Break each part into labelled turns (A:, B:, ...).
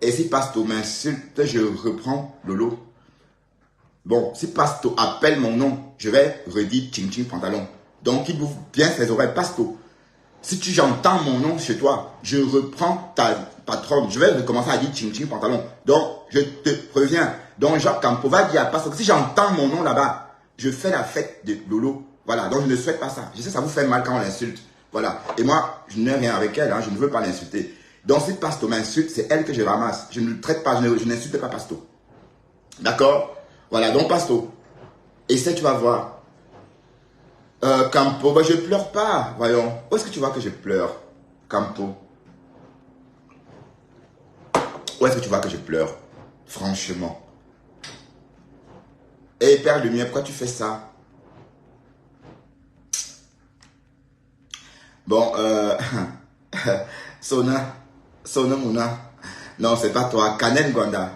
A: Et si Pasto m'insulte, je reprends Lolo. Bon, si Pasto appelle mon nom, je vais redire Ching Ching Pantalon. Donc, il ouvre bien ses oreilles. Pasto, si tu j'entends mon nom chez toi, je reprends ta patronne. Je vais recommencer à dire Ching Ching Pantalon. Donc, je te préviens. Donc, Jacques Campo va dire à Pasto que si j'entends mon nom là-bas, je fais la fête de Lolo. Voilà, donc je ne souhaite pas ça. Je sais que ça vous fait mal quand on l'insulte. Voilà. Et moi, je n'ai rien avec elle, hein, je ne veux pas l'insulter. Donc, si Pasto m'insulte, c'est elle que je ramasse. Je ne traite pas, je n'insulte pas Pasto. D'accord? Voilà, donc Pasto, essaie, tu vas voir. Campo, bah, je pleure pas, voyons. Où est-ce que tu vois que je pleure, Campo? Où est-ce que tu vois que je pleure? Franchement. Et Père Lumière, pourquoi tu fais ça? Bon, Sona Mouna. Non, c'est pas toi. Kanen Gwanda.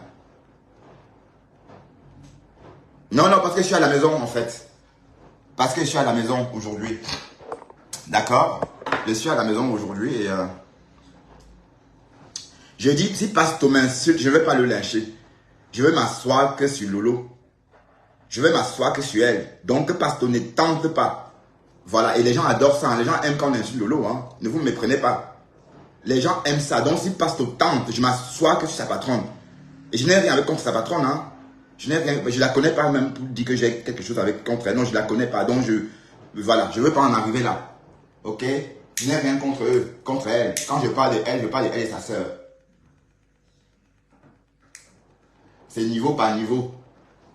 A: Non, non, parce que je suis à la maison en fait. Parce que je suis à la maison aujourd'hui. D'accord? Je suis à la maison aujourd'hui et je dis, si Pasto m'insulte, je ne vais pas le lyncher. Je vais m'asseoir que sur Lolo. Je vais m'asseoir que sur elle. Donc, Pasto ne tente pas. Voilà, et les gens adorent ça. Les gens aiment quand on insulte Lolo. Hein. Ne vous méprenez pas. Les gens aiment ça. Donc, si Pasto tente, je m'assois que sur sa patronne. Et je n'ai rien avec contre sa patronne. Hein. Je n'ai rien, je la connais pas même pour dire que j'ai quelque chose avec contre elle. Non, je la connais pas. Donc, voilà, je veux pas en arriver là. Ok? Je n'ai rien contre eux, contre elle. Quand je parle de elle, je parle de elle et sa sœur. C'est niveau par niveau.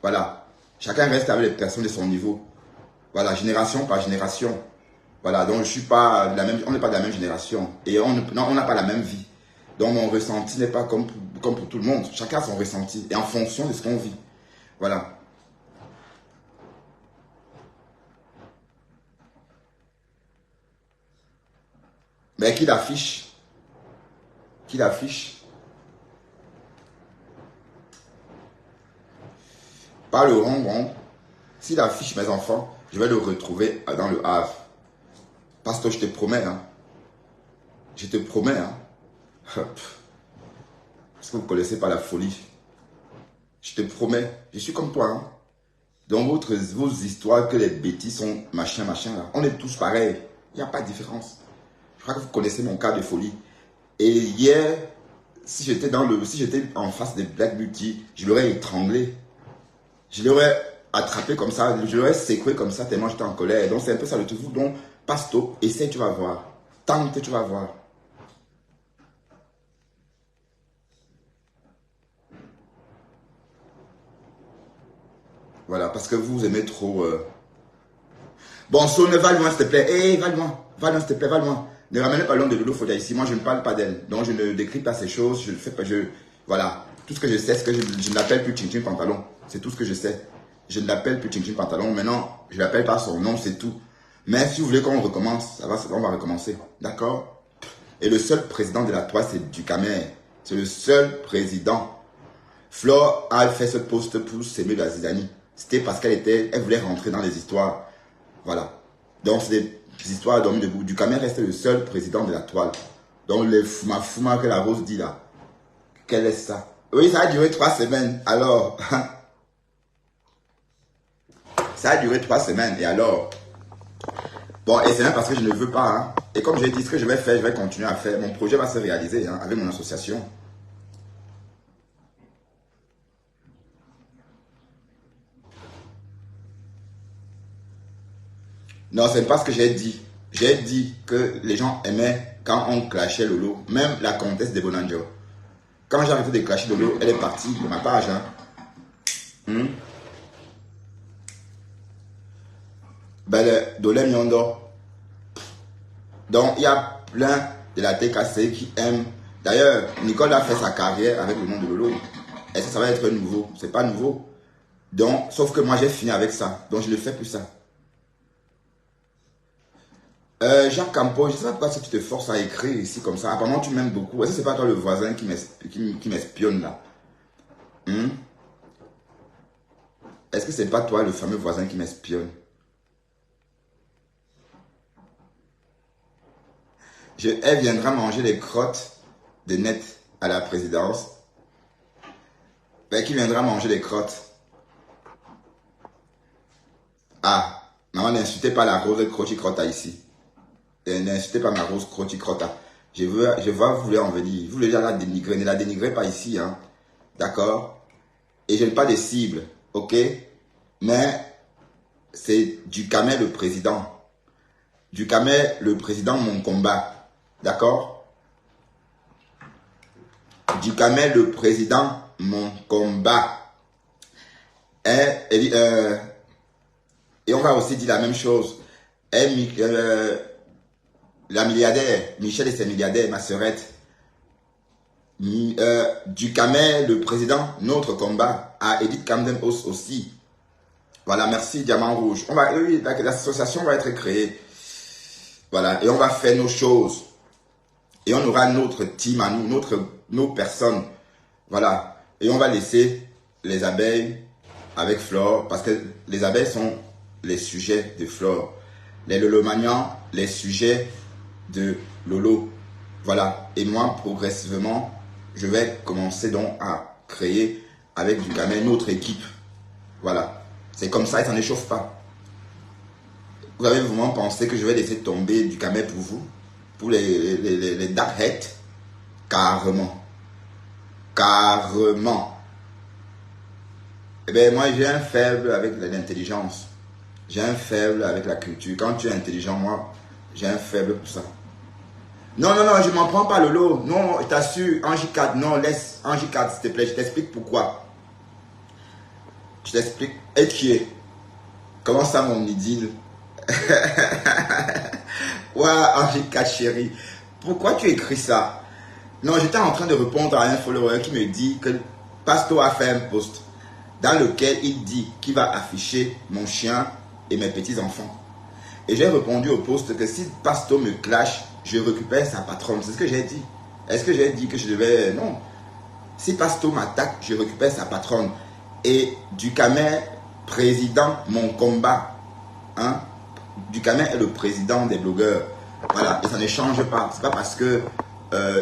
A: Voilà. Chacun reste avec les personnes de son niveau. Voilà, génération par génération. Voilà, donc je suis pas de la même, on n'est pas de la même génération. Et on n'a pas la même vie. Donc mon ressenti n'est pas comme pour tout le monde. Chacun a son ressenti. Et en fonction de ce qu'on vit. Voilà. Mais qui l'affiche? Qui l'affiche? Pas le rond. S'il affiche mes enfants, je vais le retrouver dans le Havre. Parce que je te promets, hein. Je te promets, hein. Parce que vous ne connaissez pas la folie. Je te promets, je suis comme toi, hein. Dans vos histoires que les bêtises sont machin, là. On est tous pareils. Il n'y a pas de différence. Je crois que vous connaissez mon cas de folie. Et hier, si j'étais en face de Black Beauty, je l'aurais étranglé. Je l'aurais attrapé comme ça, je l'aurais secoué comme ça tellement j'étais en colère. Donc c'est un peu ça le truc. Donc, Pasto, essaie, tu vas voir. Tente, tu vas voir. Voilà, parce que vous aimez trop... Bon, Sonne, va loin, s'il te plaît. Hé, va loin, s'il te plaît, va loin. Ne ramenez pas l'homme de Lolo Fodia ici. Moi, je ne parle pas d'elle. Donc, je ne décris pas ces choses. Je ne fais pas... Voilà. Tout ce que je sais, c'est que je ne l'appelle plus Ching Ching Pantalon. C'est tout ce que je sais. Je ne l'appelle plus Ching Ching Pantalon. Maintenant, je l'appelle par son nom, c'est tout. Mais si vous voulez qu'on recommence, on va recommencer. D'accord? Et le seul président de la Toile, c'est Ducamer. C'est le seul président. Flore a fait ce poste pour s'aimer de la Zidanie. C'était parce elle voulait rentrer dans les histoires. Voilà. Donc, c'est des histoires d'hommes debout. Ducamer reste le seul président de la Toile. Donc, les fouma que la Rose dit là. Quel est ça? Oui, ça a duré 3 semaines. Alors, ça a duré 3 semaines. Et alors? Bon, et c'est même parce que je ne veux pas. Hein. Et comme j'ai dit, ce que je vais faire, je vais continuer à faire. Mon projet va se réaliser hein, avec mon association. Non, c'est pas ce que j'ai dit. J'ai dit que les gens aimaient quand on clashait Lolo. Même la comtesse de Bonanjo. Quand j'ai arrêté de clasher Lolo, elle est partie de ma page. Hein. Ben, le Dolem Yondo. Donc, il y a plein de la TKC qui aiment. D'ailleurs, Nicole a fait sa carrière avec le nom de Lolo. Est-ce que ça va être nouveau? C'est pas nouveau. Donc, sauf que moi, j'ai fini avec ça. Donc, je ne fais plus ça. Jacques Campo, je ne sais pas pourquoi tu te forces à écrire ici comme ça. Apparemment, tu m'aimes beaucoup. Est-ce que c'est pas toi le voisin qui m'espionne là? Est-ce que c'est pas toi le fameux voisin qui m'espionne? Elle viendra manger les crottes de net à la présidence. Ben, qui viendra manger des crottes? Ah, maman, n'insultez pas la rose crotti-crotta ici. N'insultez pas ma rose crotti-crotta. Je vois, vous voulez en venir. Vous voulez déjà la dénigrer. Ne la dénigrez pas ici, hein. D'accord? Et je n'ai pas de cible, ok? Mais c'est Ducamel le président. Ducamel le président, mon combat. D'accord? Ducamel le président, mon combat. Et on va aussi dire la même chose. La milliardaire, Michel et ses milliardaires, ma sœurette. Ducamel, le président, notre combat. À Edith Camden aussi. Voilà, merci Diamant Rouge. L'association va être créée. Voilà, et on va faire nos choses. Et on aura notre team à nous, nos personnes. Voilà, et on va laisser les abeilles avec Flore, parce que les abeilles sont les sujets de Flore. Les lolomanians, les sujets de Lolo. Voilà, et moi, progressivement, je vais commencer donc à créer avec Ducamel notre équipe. Voilà, c'est comme ça et ça n'échauffe pas. Vous avez vraiment pensé que je vais laisser tomber Ducamel pour vous? Pour les dark heads? Carrément. Carrément. Eh bien, moi, j'ai un faible avec l'intelligence. J'ai un faible avec la culture. Quand tu es intelligent, moi, j'ai un faible pour ça. Non, non, non, je m'en prends pas, Lolo. Non, je t'assure, Angie 4, non, laisse Angie 4, s'il te plaît. Je t'explique pourquoi. Je t'explique. Et qui est? Comment ça, mon idylle? Ouais, Angie 4, chérie. Pourquoi tu écris ça? Non, j'étais en train de répondre à un follower qui me dit que Pasto a fait un post dans lequel il dit qu'il va afficher mon chien et mes petits-enfants. Et j'ai répondu au post que si Pasto me clash, je récupère sa patronne. C'est ce que j'ai dit. Est-ce que j'ai dit que je devais... Non. Si Pasto m'attaque, je récupère sa patronne. Et Ducamel, président, mon combat. Hein? Ducamel est le président des blogueurs. Voilà. Et ça ne change pas. C'est pas parce que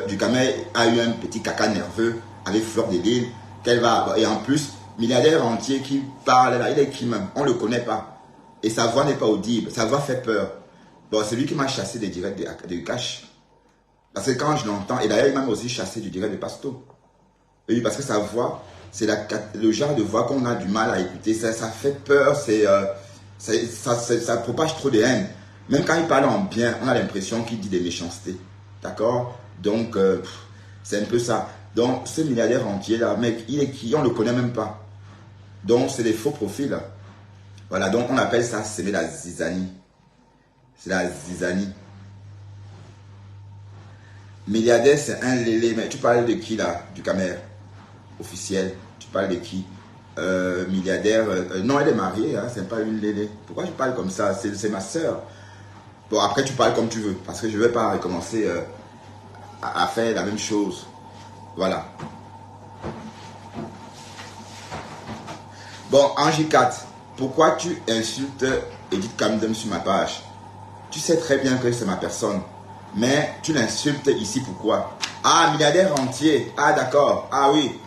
A: Ducamel a eu un petit caca nerveux avec Fleur de Lille qu'elle va... Et en plus, milliardaire entier qui parle là, il est qui même? On ne le connaît pas. Et sa voix n'est pas audible. Sa voix fait peur. Bon, c'est lui qui m'a chassé des directs de Cash. Parce que quand je l'entends, et d'ailleurs, il m'a aussi chassé du direct de Pasto. Oui, parce que sa voix, c'est le genre de voix qu'on a du mal à écouter. Ça fait peur, ça propage trop de haine. Même quand il parle en bien, on a l'impression qu'il dit des méchancetés. D'accord? Donc, c'est un peu ça. Donc, ce milliardaire entier là, mec, il est qui? On ne le connaît même pas. Donc, c'est des faux profils. Voilà, donc on appelle ça semer la zizanie. C'est la zizanie. Milliardaire, c'est un lélé. Mais tu parles de qui là? Ducamel officiel. Tu parles de qui? Milliardaire. Non, elle est mariée, hein, c'est pas une lélé. Pourquoi je parle comme ça? C'est ma soeur. Bon, après, tu parles comme tu veux. Parce que je ne vais pas recommencer à faire la même chose. Voilà. Bon, Angie 4, pourquoi tu insultes Edith Camden sur ma page? Tu sais très bien que c'est ma personne. Mais tu l'insultes ici, pourquoi? Ah, milliardaire entier. Ah, d'accord. Ah oui.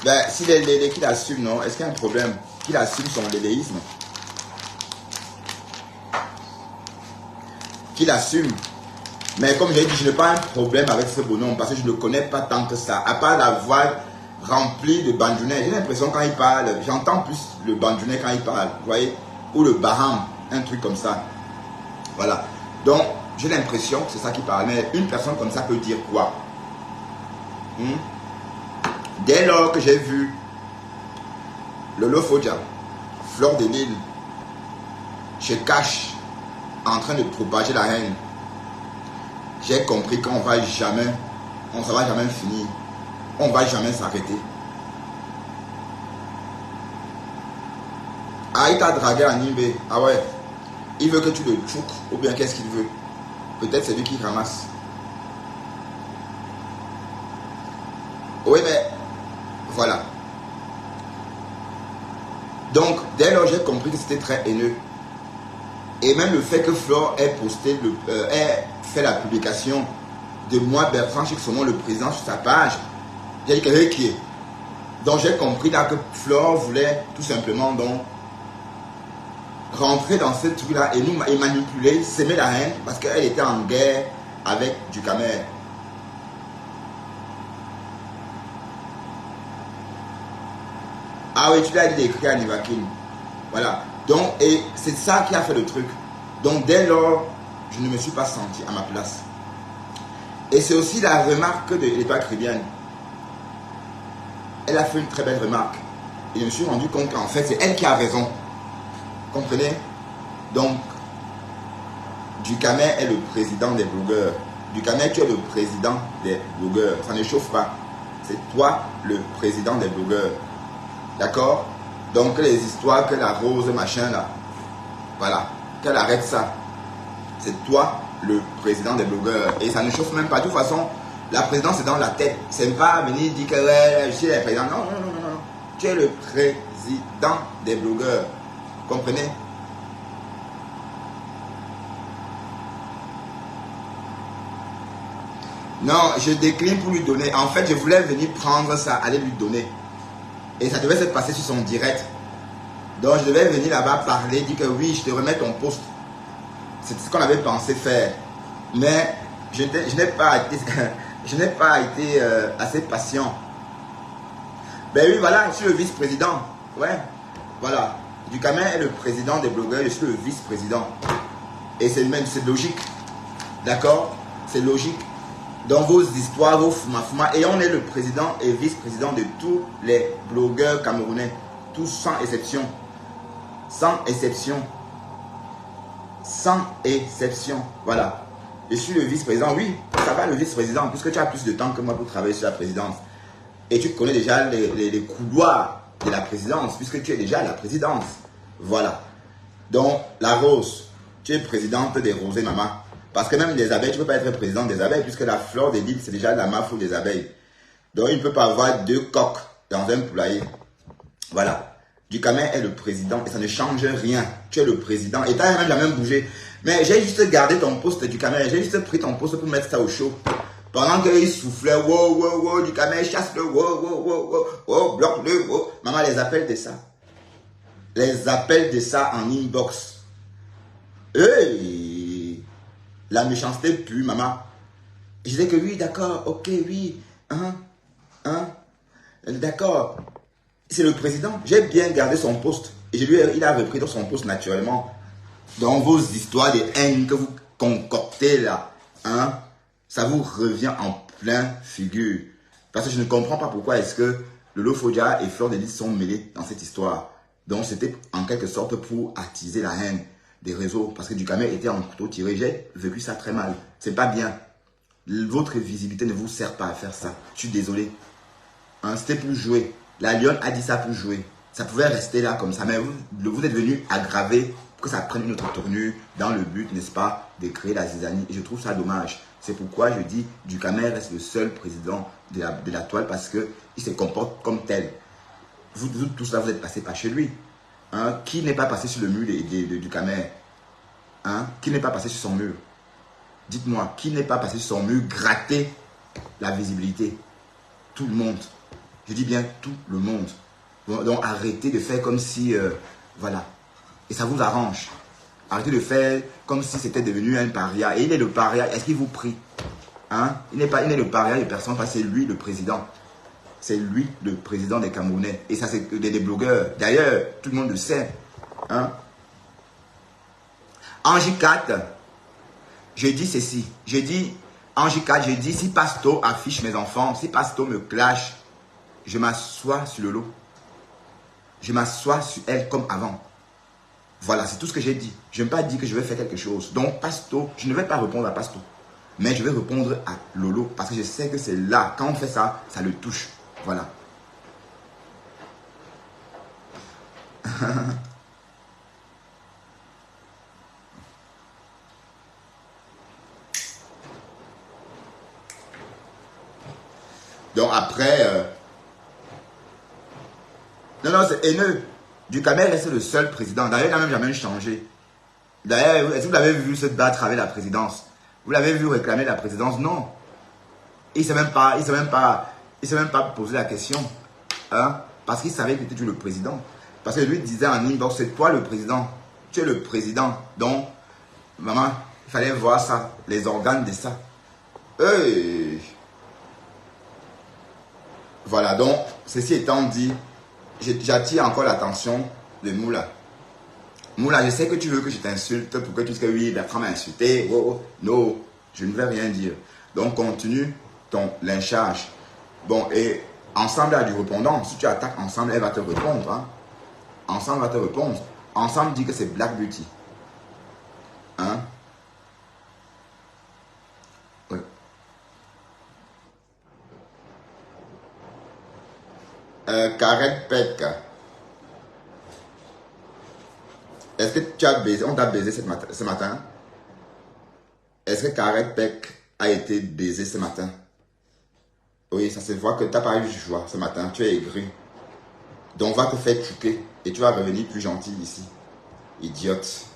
A: Ben, si les qu'il assume, non? Est-ce qu'il y a un problème? Qu'il assume son léléisme? Qu'il assume. Mais comme j'ai dit, je n'ai pas un problème avec ce bonhomme parce que je ne le connais pas tant que ça. À part la voix remplie de bandounet. J'ai l'impression quand il parle, j'entends plus le bandounet quand il parle. Vous voyez? Ou le baham. Un truc comme ça. Voilà. Donc, j'ai l'impression que c'est ça qui parle. Mais une personne comme ça peut dire quoi? Dès lors que j'ai vu Lolo Fodja, Fleur de Lille, chez Cash, en train de propager la haine, j'ai compris qu'on va jamais, ça va jamais finir. On va jamais s'arrêter. Ah, il t'a dragué à Nimbe. Ah ouais. Il veut que tu le tchouk ou bien qu'est-ce qu'il veut? Peut-être c'est lui qui ramasse. Oui, mais voilà. Donc, dès lors, j'ai compris que c'était très haineux. Et même le fait que Flore ait posté, ait fait la publication de moi, Bertrand Chic, son nom, le président, sur sa page, j'ai dit que qui est? Donc j'ai compris là que Flore voulait tout simplement donc rentrer dans ce truc-là et manipuler, s'aimer la haine parce qu'elle était en guerre avec Dukamer. Ah oui, tu l'as dit d'écrire à Nivakin. Voilà. Donc, et c'est ça qui a fait le truc. Donc dès lors, je ne me suis pas senti à ma place. Et c'est aussi la remarque de l'étoile caribéenne. Elle a fait une très belle remarque. Et je me suis rendu compte qu'en fait, c'est elle qui a raison. Comprenez? Donc, Dukamer est le président des blogueurs. Dukamer, tu es le président des blogueurs. Ça ne chauffe pas. C'est toi le président des blogueurs. D'accord? Donc, les histoires que la rose, machin là, voilà, qu'elle arrête ça. C'est toi le président des blogueurs. Et ça ne chauffe même pas. De toute façon, la présidence est dans la tête. C'est pas venir dire que ouais, je suis le président. Non, non, non, non, non. Tu es le président des blogueurs. Comprenez? Non, je décline pour lui donner. En fait, je voulais venir prendre ça, aller lui donner. Et ça devait se passer sur son direct. Donc, je devais venir là-bas parler, dire que oui, je te remets ton poste. C'est ce qu'on avait pensé faire. Mais je n'ai pas été assez patient. Ben oui, voilà, je suis le vice-président. Ouais, voilà. Dukamer est le président des blogueurs, je suis le vice-président. Et c'est logique. D'accord? C'est logique. Dans vos histoires, vos fuma-fuma. Et on est le président et vice-président de tous les blogueurs camerounais. Tous sans exception. Sans exception. Sans exception. Voilà. Je suis le vice-président. Oui, ça va le vice-président, puisque tu as plus de temps que moi pour travailler sur la présidence. Et tu connais déjà les couloirs de la présidence, puisque tu es déjà à la présidence. Voilà. Donc, la rose, tu es présidente des rosées, maman. Parce que même les abeilles, tu ne peux pas être président des abeilles, puisque la fleur des lys, c'est déjà la mafia des abeilles. Donc, il ne peut pas avoir deux coqs dans un poulailler. Voilà. Dukamer est le président et ça ne change rien. Tu es le président et tu n'as même jamais bougé. Mais j'ai juste gardé ton poste, Dukamer. J'ai juste pris ton poste pour mettre ça au chaud. Pendant qu'il soufflait, wow, wow, wow, Dukamer chasse le wow, wow, wow, wow, wow, bloque le wow. Maman, les appels de ça. Les appels de ça en inbox. Hey, la méchanceté pue, maman. Je disais que oui, d'accord, ok, oui. D'accord. C'est le président. J'ai bien gardé son poste. Et il a repris dans son poste naturellement. Dans vos histoires de haine que vous concoctez là, ça vous revient en plein figure. Parce que je ne comprends pas pourquoi est-ce que Lolo Fodia et Fleur de Lys sont mêlés dans cette histoire. Donc c'était en quelque sorte pour attiser la haine des réseaux. Parce que Dukamer était en couteau tiré. J'ai vécu ça très mal. C'est pas bien. Votre visibilité ne vous sert pas à faire ça. Je suis désolé. C'était pour jouer. La lionne a dit ça pour jouer. Ça pouvait rester là comme ça. Mais vous êtes venu aggraver pour que ça prenne une autre tournure dans le but, n'est-ce pas, de créer la zizanie. Et je trouve ça dommage. C'est pourquoi je dis Dukamer reste le seul président de la toile parce qu'il se comporte comme tel. Vous tous là, vous êtes passés par chez lui. Qui n'est pas passé sur le mur de Dukamer? Qui n'est pas passé sur son mur? Dites-moi, qui n'est pas passé sur son mur gratter la visibilité? Tout le monde. Je dis bien tout le monde. Donc arrêtez de faire comme si... voilà. Et ça vous arrange. Arrêtez de faire comme si c'était devenu un paria. Et il est le paria. Est-ce qu'il vous prie? Il n'est le paria de personne parce que c'est lui le président. C'est lui le président des Camerounais. Et ça, c'est des blogueurs. D'ailleurs, tout le monde le sait. En J4, je dis ceci. Je dis, en J4, je dis, si Pasto affiche mes enfants, si Pasto me clash, je m'assois sur le lot. Je m'assois sur elle comme avant. Voilà, c'est tout ce que j'ai dit. Je n'ai pas dit que je vais faire quelque chose. Donc, Pasto, je ne vais pas répondre à Pasto. Mais je vais répondre à Lolo. Parce que je sais que c'est là. Quand on fait ça, ça le touche. Voilà. Donc, après... Non, c'est haineux. Dukamer reste le seul président. D'ailleurs, il n'a même jamais changé. D'ailleurs, est-ce que vous l'avez vu se battre avec la présidence? Vous l'avez vu réclamer la présidence? Non. Il ne s'est même pas posé la question. Hein? Parce qu'il savait que tu étais le président. Parce que lui disait en inbox, c'est toi le président. Tu es le président. Donc, maman, il fallait voir ça, les organes de ça. Hey. Voilà, donc, ceci étant dit, j'attire encore l'attention de Moula. Moula, je sais que tu veux que je t'insulte pour que tu dises que oui, Bertrand m'a insulté. Oh, oh. Non, je ne vais rien dire. Donc, continue ton lynchage. Bon, et Ensemble a du répondant. Si tu attaques Ensemble, elle va te répondre. Hein? Ensemble va te répondre. Ensemble dit que c'est Black Beauty. Hein? Oui. Karen Peck. Est-ce que tu as baisé? On t'a baisé ce matin? Est-ce que Karen Peck a été baisé ce matin? Oui, ça se voit que tu n'as pas eu joie ce matin. Tu es aigri. Donc, on va te faire choquer. Et tu vas revenir plus gentil ici. Idiote.